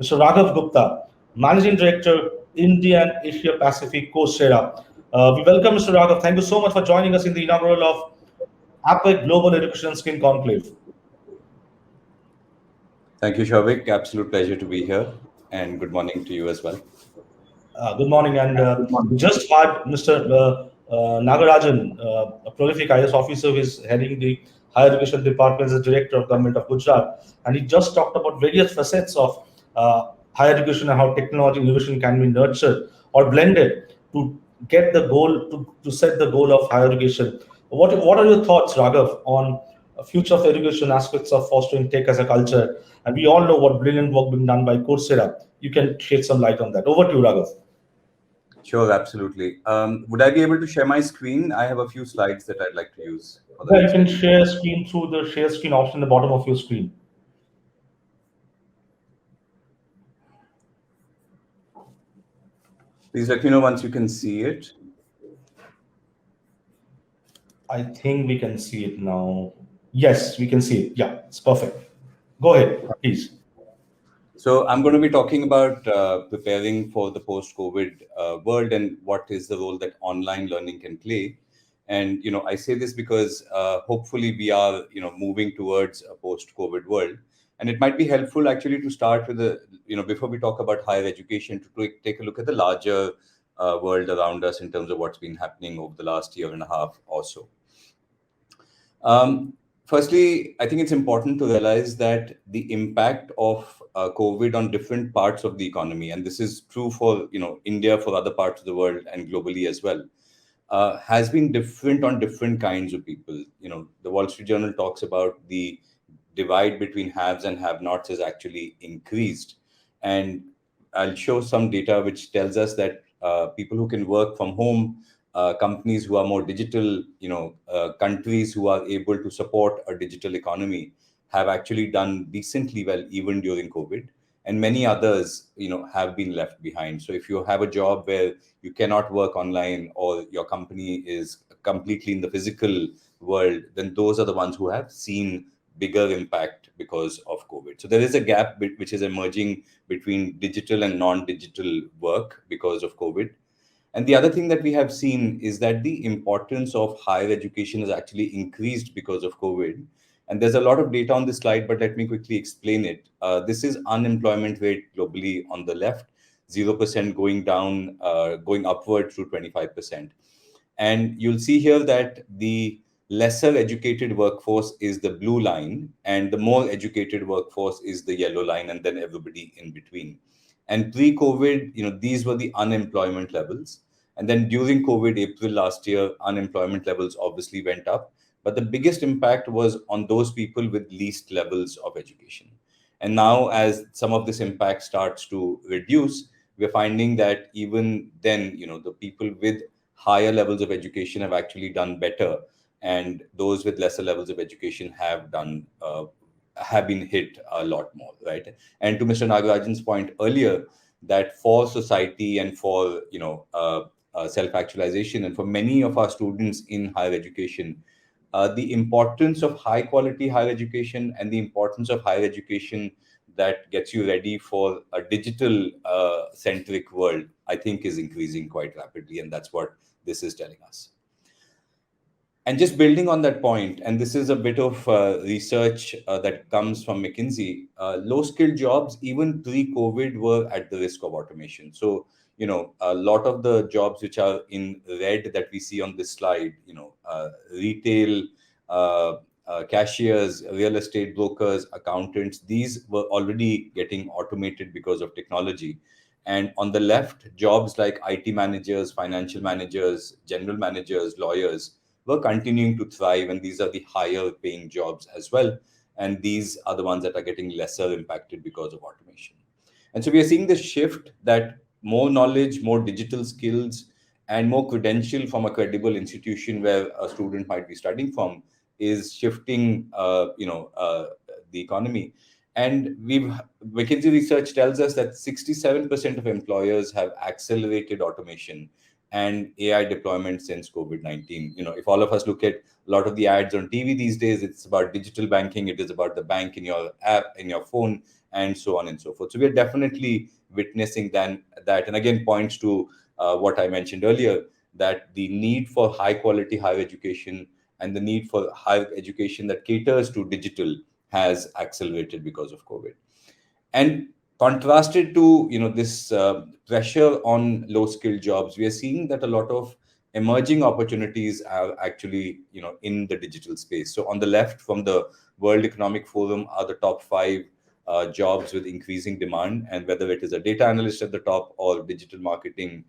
Mr. Raghav Gupta, Managing Director, India and Asia Pacific Coursera. We welcome Mr. Raghav. Thank you so much for joining us in the inaugural of APAC Global Education Skin Conclave. Thank you, Shavik. Absolute pleasure to be here, and good morning to you as well. Good morning, and we just had Mr. Nagarajan, a prolific IS officer who is heading the Higher Education Department as the Director of Government of Gujarat, and he just talked about various facets of higher education and how technology innovation can be nurtured or blended to get the goal to set the goal of higher education. What are your thoughts, Raghav, on future of education aspects of fostering tech as a culture? And we all know what brilliant work being done by Coursera. You can shed some light on that. Over to you, Raghav. Sure, absolutely. Would I be able to share my screen? I have a few slides that I'd like to use for the Yeah, you next can few. share screen through the share screen option at the bottom of your screen. Please let me know once you can see it. I think we can see it now. Yes, we can see it. Yeah, it's perfect. Go ahead, please. So I'm going to be talking about preparing for the post-COVID world and what is the role that online learning can play. And I say this because hopefully we are moving towards a post-COVID world, and it might be helpful actually to start with before we talk about higher education, to take a look at the larger world around us in terms of what's been happening over the last year and a half or so. Firstly, I think it's important to realize that the impact of COVID on different parts of the economy, and this is true for India, for other parts of the world, and globally as well, has been different on different kinds of people. The Wall Street Journal talks about the divide between haves and have-nots has actually increased, and I'll show some data which tells us that people who can work from home, companies who are more digital, countries who are able to support a digital economy have actually done decently well even during COVID. And many others, have been left behind. So if you have a job where you cannot work online or your company is completely in the physical world, then those are the ones who have seen bigger impact because of COVID. So there is a gap which is emerging between digital and non-digital work because of COVID. And the other thing that we have seen is that the importance of higher education has actually increased because of COVID. And there's a lot of data on this slide, but let me quickly explain it. This is unemployment rate globally on the left, 0% going down, going upward to 25%. And you'll see here that the lesser educated workforce is the blue line, and the more educated workforce is the yellow line, and then everybody in between. And pre-COVID, these were the unemployment levels. And then during COVID, April last year, unemployment levels obviously went up. But the biggest impact was on those people with least levels of education. And now, as some of this impact starts to reduce, we're finding that even then, the people with higher levels of education have actually done better. And those with lesser levels of education have been hit a lot more, right? And to Mr. Nagarajan's point earlier, that for society and for self-actualization, and for many of our students in higher education, the importance of high quality higher education and the importance of higher education that gets you ready for a digital centric world, I think, is increasing quite rapidly, and that's what this is telling us. And just building on that point, and this is a bit of research that comes from McKinsey, low-skilled jobs, even pre-COVID, were at the risk of automation. So, a lot of the jobs which are in red that we see on this slide, retail, cashiers, real estate brokers, accountants, these were already getting automated because of technology. And on the left, jobs like IT managers, financial managers, general managers, lawyers, were continuing to thrive, and these are the higher paying jobs as well. And these are the ones that are getting lesser impacted because of automation. And so we are seeing this shift that more knowledge, more digital skills, and more credential from a credible institution where a student might be studying from is shifting, the economy. And McKinsey research tells us that 67% of employers have accelerated automation and AI deployment since COVID-19. If all of us look at a lot of the ads on TV these days, it's about digital banking. It is about the bank in your app, in your phone, and so on and so forth. So we are definitely witnessing that, and again points to what I mentioned earlier, that the need for high quality higher education and the need for higher education that caters to digital has accelerated because of COVID. And contrasted to this pressure on low skilled jobs, we are seeing that a lot of emerging opportunities are actually in the digital space. So on the left, from the World Economic Forum, are the top five jobs with increasing demand, and whether it is a data analyst at the top or digital marketing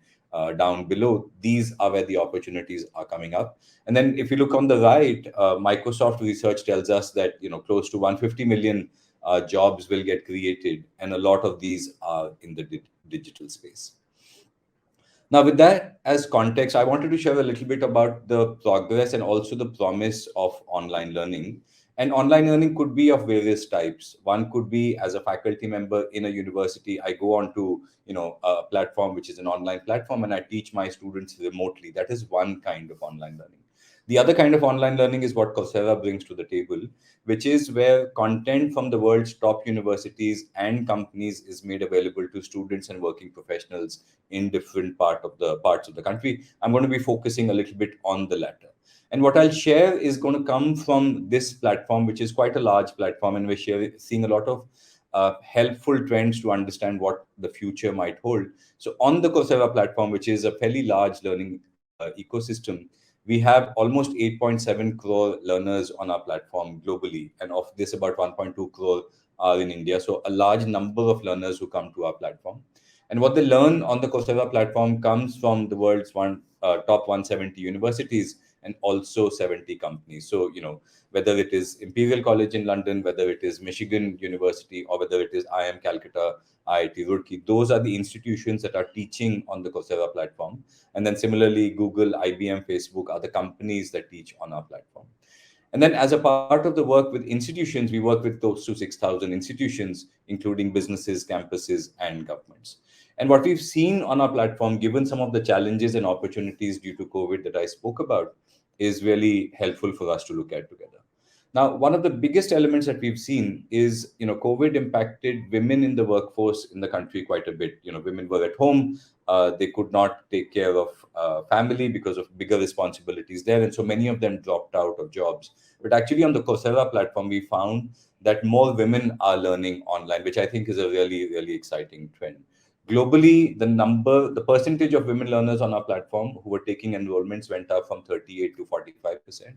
down below, these are where the opportunities are coming up. And then if you look on the right, Microsoft research tells us that close to 150 million jobs will get created, and a lot of these are in the digital space. Now, with that as context, I wanted to share a little bit about the progress and also the promise of online learning. And online learning could be of various types. One could be as a faculty member in a university. I go on to a platform which is an online platform, and I teach my students remotely. That is one kind of online learning. The other kind of online learning is what Coursera brings to the table, which is where content from the world's top universities and companies is made available to students and working professionals in different parts of the country. I'm going to be focusing a little bit on the latter. And what I'll share is going to come from this platform, which is quite a large platform, and we're seeing a lot of helpful trends to understand what the future might hold. So on the Coursera platform, which is a fairly large learning ecosystem, we have almost 8.7 crore learners on our platform globally. And of this, about 1.2 crore are in India. So a large number of learners who come to our platform. And what they learn on the Coursera platform comes from the world's top 170 universities and also 70 companies. So, whether it is Imperial College in London, whether it is Michigan University, or whether it is IIM Calcutta, IIT Roorkee, those are the institutions that are teaching on the Coursera platform. And then similarly, Google, IBM, Facebook are the companies that teach on our platform. And then as a part of the work with institutions, we work with close to 6,000 institutions, including businesses, campuses, and governments. And what we've seen on our platform, given some of the challenges and opportunities due to COVID that I spoke about, is really helpful for us to look at together. Now, one of the biggest elements that we've seen is, COVID impacted women in the workforce in the country quite a bit. Women were at home. They could not take care of family because of bigger responsibilities there. And so many of them dropped out of jobs. But actually on the Coursera platform, we found that more women are learning online, which I think is a really, really exciting trend. Globally, the percentage of women learners on our platform who were taking enrollments went up from 38 to 45%.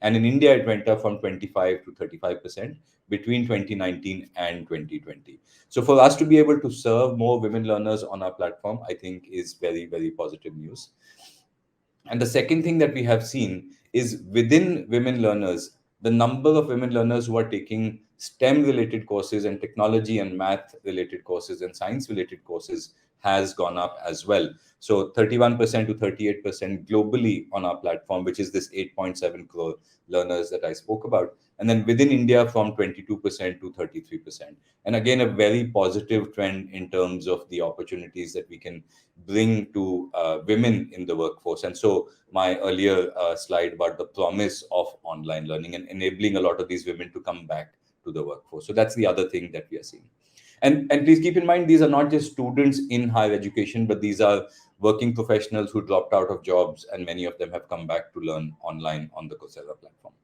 And in India, it went up from 25 to 35% between 2019 and 2020. So for us to be able to serve more women learners on our platform, I think is very, very positive news. And the second thing that we have seen is within women learners, the number of women learners who are taking STEM related courses and technology and math related courses and science related courses has gone up as well. So 31% to 38% globally on our platform, which is this 8.7 crore learners that I spoke about. And then within India, from 22% to 33%. And again, a very positive trend in terms of the opportunities that we can bring to women in the workforce. And so my earlier slide about the promise of online learning and enabling a lot of these women to come back to the workforce. So that's the other thing that we are seeing. And please keep in mind, these are not just students in higher education, but these are working professionals who dropped out of jobs, and many of them have come back to learn online on the Coursera platform.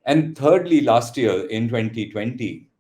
And thirdly, last year in 2020,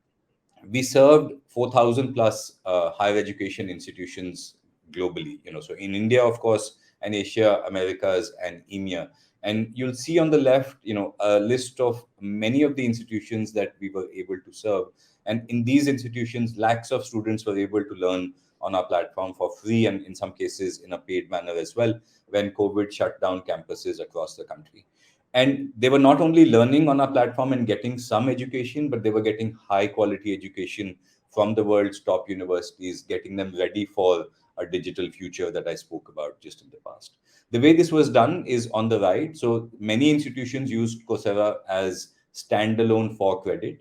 we served 4,000 plus higher education institutions globally. So in India, of course, and Asia, Americas, and EMEA. And you'll see on the left, a list of many of the institutions that we were able to serve. And in these institutions, lakhs of students were able to learn on our platform for free, and in some cases in a paid manner as well, when COVID shut down campuses across the country. And they were not only learning on our platform and getting some education, but they were getting high quality education from the world's top universities, getting them ready for a digital future that I spoke about just in the past. The way this was done is on the right. So many institutions used Coursera as standalone for credit.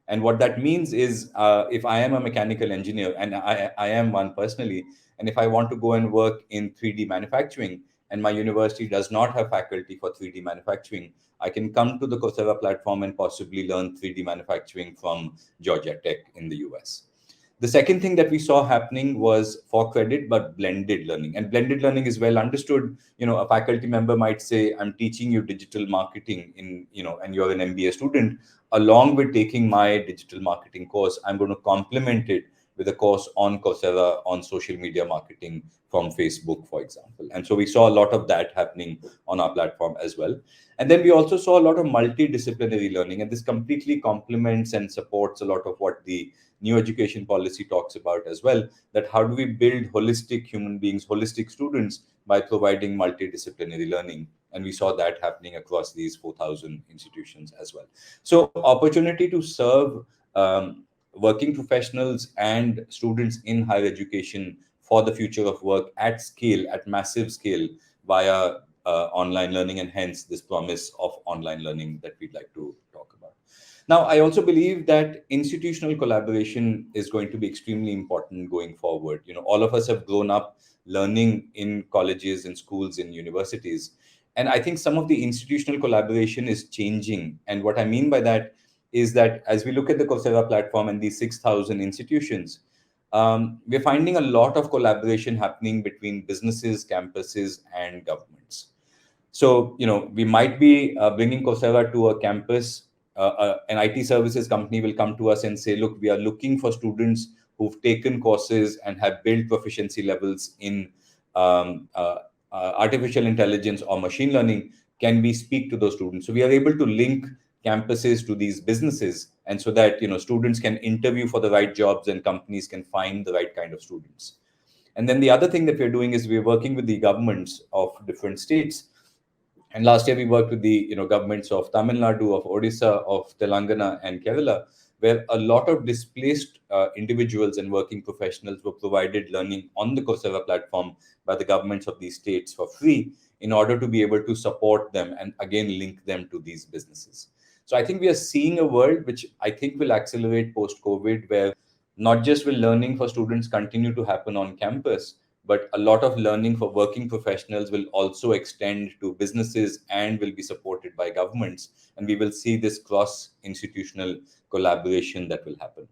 And what that means is if I am a mechanical engineer, and I am one personally, and if I want to go and work in 3D manufacturing, and my university does not have faculty for 3D manufacturing, I can come to the Coursera platform and possibly learn 3D manufacturing from Georgia Tech in the US. The second thing that we saw happening was for credit, but blended learning. And blended learning is well understood. A faculty member might say, I'm teaching you digital marketing and you're an MBA student. Along with taking my digital marketing course, I'm going to complement it with a course on Coursera on social media marketing from Facebook, for example. And so we saw a lot of that happening on our platform as well. And then we also saw a lot of multidisciplinary learning, and this completely complements and supports a lot of what the new education policy talks about as well, that how do we build holistic human beings, holistic students by providing multidisciplinary learning. And we saw that happening across these 4,000 institutions as well. So opportunity to serve working professionals and students in higher education for the future of work at scale, at massive scale, via online learning, and hence this promise of online learning that we'd like to talk about. Now, I also believe that institutional collaboration is going to be extremely important going forward. All of us have grown up learning in colleges, in schools, in universities. And I think some of the institutional collaboration is changing. And what I mean by that is that as we look at the Coursera platform and these 6,000 institutions, we're finding a lot of collaboration happening between businesses, campuses, and governments. So, we might be bringing Coursera to a campus. An IT services company will come to us and say, look, we are looking for students who've taken courses and have built proficiency levels in artificial intelligence or machine learning. Can we speak to those students? So we are able to link campuses to these businesses, and so that students can interview for the right jobs and companies can find the right kind of students. And then the other thing that we're doing is we're working with the governments of different states. And last year we worked with the governments of Tamil Nadu, of Odisha, of Telangana, and Kerala, where a lot of displaced individuals and working professionals were provided learning on the Coursera platform by the governments of these states for free, in order to be able to support them and again link them to these businesses. So I think we are seeing a world which I think will accelerate post-COVID, where not just will learning for students continue to happen on campus, but a lot of learning for working professionals will also extend to businesses and will be supported by governments. And we will see this cross-institutional collaboration that will happen.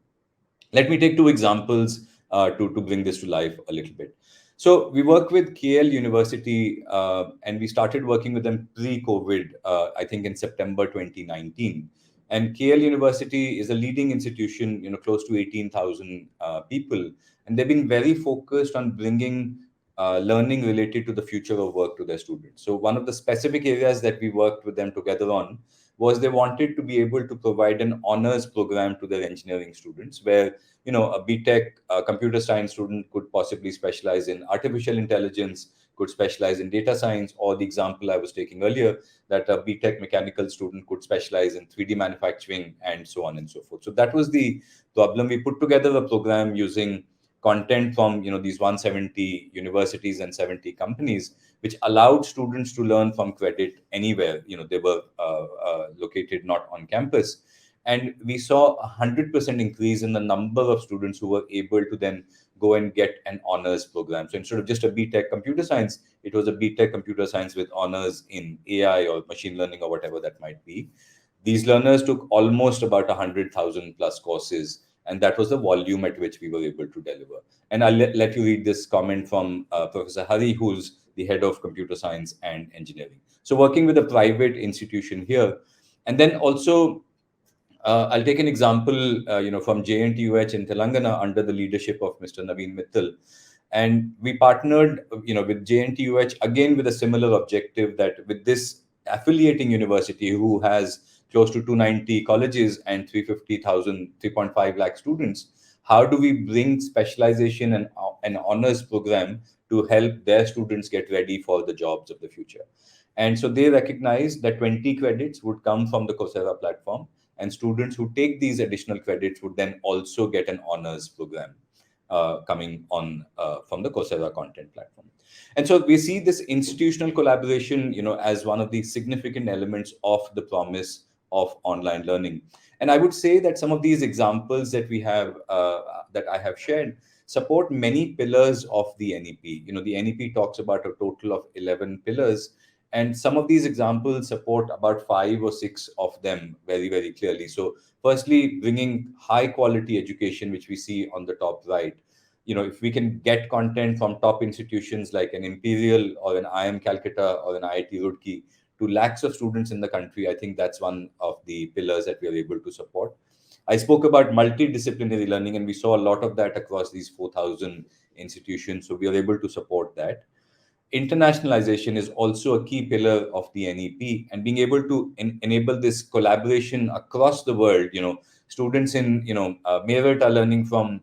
Let me take two examples to bring this to life a little bit. So we work with KL University, and we started working with them pre-COVID, I think in September 2019. And KL University is a leading institution, close to 18,000 people. And they've been very focused on bringing learning related to the future of work to their students. So one of the specific areas that we worked with them together on was they wanted to be able to provide an honors program to their engineering students, where a BTech computer science student could possibly specialize in artificial intelligence, could specialize in data science, or the example I was taking earlier, that a BTech mechanical student could specialize in 3D manufacturing, and so on and so forth. So that was the problem. We put together a program using content from these 170 universities and 70 companies, which allowed students to learn from credit anywhere they were located, not on campus. And we saw 100% increase in the number of students who were able to then go and get an honors program. So instead of just a BTech computer science, it was a BTech computer science with honors in AI or machine learning or whatever that might be. These learners took almost about 100,000 plus courses, and that was the volume at which we were able to deliver. And I'll let you read this comment from Professor Hari, who's the head of computer science and engineering. So working with a private institution here. And then also, I'll take an example, from JNTUH in Telangana under the leadership of Mr. Naveen Mittal. And we partnered, with JNTUH, again with a similar objective, that with this affiliating university who has close to 290 colleges and 350,000, 3.5 lakh students, how do we bring specialization and an honors program to help their students get ready for the jobs of the future? And so they recognized that 20 credits would come from the Coursera platform, and students who take these additional credits would then also get an honors program coming on from the Coursera content platform. And so we see this institutional collaboration, as one of the significant elements of the promise of online learning. And I would say that some of these examples that we have, that I have shared, support many pillars of the NEP. The NEP talks about a total of 11 pillars, and some of these examples support about 5 or 6 of them very, very clearly. So firstly, bringing high quality education, which we see on the top right. If we can get content from top institutions like an Imperial or an IIM Calcutta or an IIT Roorkee to lakhs of students in the country, I think that's one of the pillars that we are able to support. I spoke about multidisciplinary learning, and we saw a lot of that across these 4,000 institutions. So we are able to support that. Internationalization is also a key pillar of the NEP, and being able to enable this collaboration across the world. Students in Meerut are learning from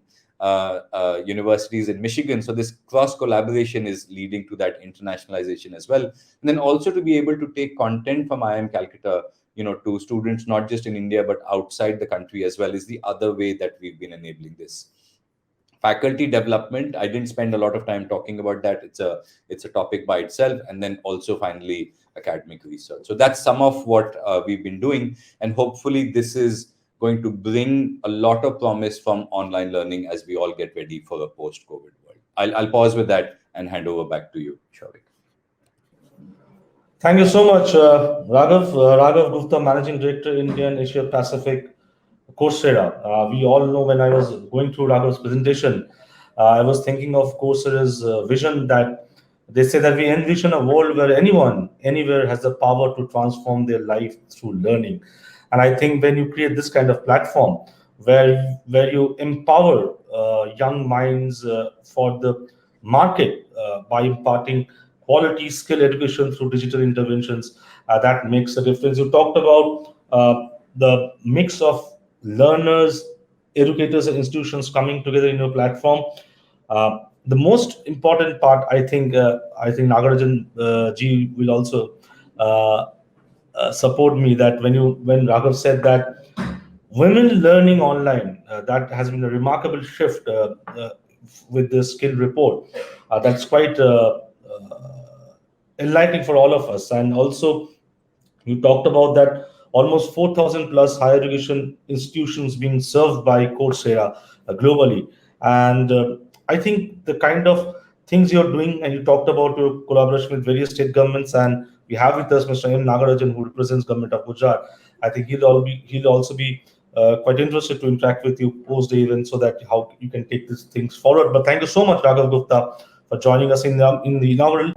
universities in Michigan, so this cross collaboration is leading to that internationalization as well. And then also to be able to take content from IIM Calcutta, to students not just in India but outside the country as well, is the other way that we've been enabling this. Faculty development, I didn't spend a lot of time talking about that. It's a topic by itself. And then also finally academic research. So that's some of what we've been doing, and hopefully this is going to bring a lot of promise from online learning as we all get ready for a post-COVID world. I'll pause with that and hand over back to you, Shavik. Thank you so much, Raghav. Raghav Gupta, Managing Director, Indian Asia Pacific, Coursera. We all know, when I was going through Raghav's presentation, I was thinking of Coursera's vision that they say that we envision a world where anyone, anywhere has the power to transform their life through learning. And I think when you create this kind of platform where you empower young minds for the market by imparting quality skill education through digital interventions, that makes a difference. You talked about the mix of learners, educators, and institutions coming together in your platform. The most important part, I think Nagarajan ji will also support me, that when Raghav said that women learning online, that has been a remarkable shift with the skill report. That's quite enlightening for all of us. And also, you talked about that almost 4,000 plus higher education institutions being served by Coursera globally. And I think the kind of things you're doing, and you talked about your collaboration with various state governments, and we have with us Mr. M. Nagarajan, who represents Government of Gujarat. I think he'll also be quite interested to interact with you post the event, so that how you can take these things forward. But thank you so much, Raghav Gupta, for joining us in the inaugural